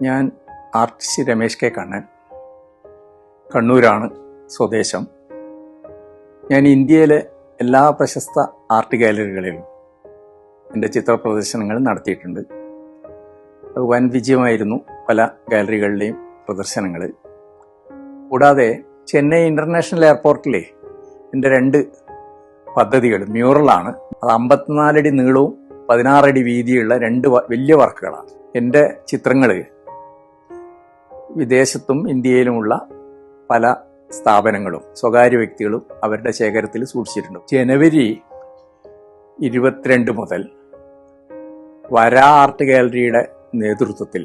ഞാൻ artist Ramesh K Kannan, കണ്ണൂരാണ് സ്വദേശം. ഞാൻ ഇന്ത്യയിലെ എല്ലാ പ്രശസ്ത ആർട്ട് ഗാലറികളിലും എൻ്റെ ചിത്ര പ്രദർശനങ്ങൾ നടത്തിയിട്ടുണ്ട്. വൻ വിജയമായിരുന്നു പല ഗാലറികളിലെയും പ്രദർശനങ്ങൾ. കൂടാതെ ചെന്നൈ ഇൻ്റർനാഷണൽ എയർപോർട്ടിലെ എൻ്റെ 2 പദ്ധതികൾ മ്യൂറലാണ്. അത് 54 അടി നീളവും 16 അടി വീതിയുള്ള 2 വലിയ വർക്കുകളാണ്. എൻ്റെ ചിത്രങ്ങൾ വിദേശത്തും ഇന്ത്യയിലുമുള്ള പല സ്ഥാപനങ്ങളും സ്വകാര്യ വ്യക്തികളും അവരുടെ ശേഖരത്തിൽ സൂക്ഷിച്ചിട്ടുണ്ട്. ജനുവരി 22 മുതൽ വര ആർട്ട് ഗാലറിയുടെ നേതൃത്വത്തിൽ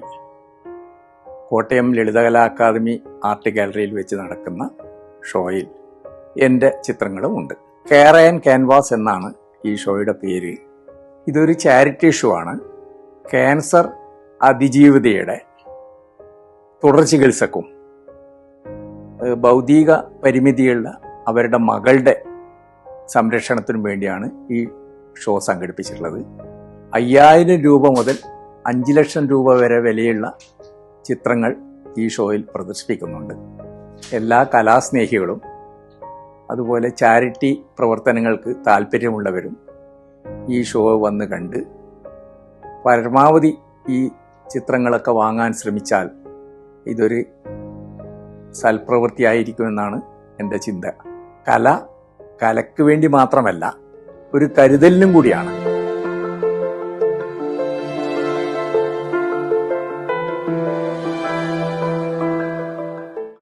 കോട്ടയം ലളിതകലാ അക്കാദമി ആർട്ട് ഗാലറിയിൽ വെച്ച് നടക്കുന്ന ഷോയിൽ എൻ്റെ ചിത്രങ്ങളും ഉണ്ട്. കെയർ ആൻഡ് ക്യാൻവാസ് എന്നാണ് ഈ ഷോയുടെ പേര്. ഇതൊരു ചാരിറ്റി ഷോ ആണ്. ക്യാൻസർ അതിജീവിതയുടെ തുടർ ചികിത്സക്കും ഭൗതിക പരിമിതിയുള്ള അവരുടെ മകളുടെ സംരക്ഷണത്തിനും വേണ്ടിയാണ് ഈ ഷോ സംഘടിപ്പിച്ചിട്ടുള്ളത്. 5000 രൂപ മുതൽ 5 ലക്ഷം രൂപ വരെ വിലയുള്ള ചിത്രങ്ങൾ ഈ ഷോയിൽ പ്രദർശിപ്പിക്കുന്നുണ്ട്. എല്ലാ കലാസ്നേഹികളും അതുപോലെ ചാരിറ്റി പ്രവർത്തനങ്ങൾക്ക് താല്പര്യമുള്ളവരും ഈ ഷോ വന്ന് കണ്ട് പരമാവധി ഈ ചിത്രങ്ങളൊക്കെ വാങ്ങാൻ ശ്രമിച്ചാൽ ഇതൊരു സൽപ്രവൃത്തിയായിരിക്കുമെന്നാണ് എൻ്റെ ചിന്ത. കലയ്ക്ക് വേണ്ടി മാത്രമല്ല, ഒരു കരുതലിനും കൂടിയാണ്.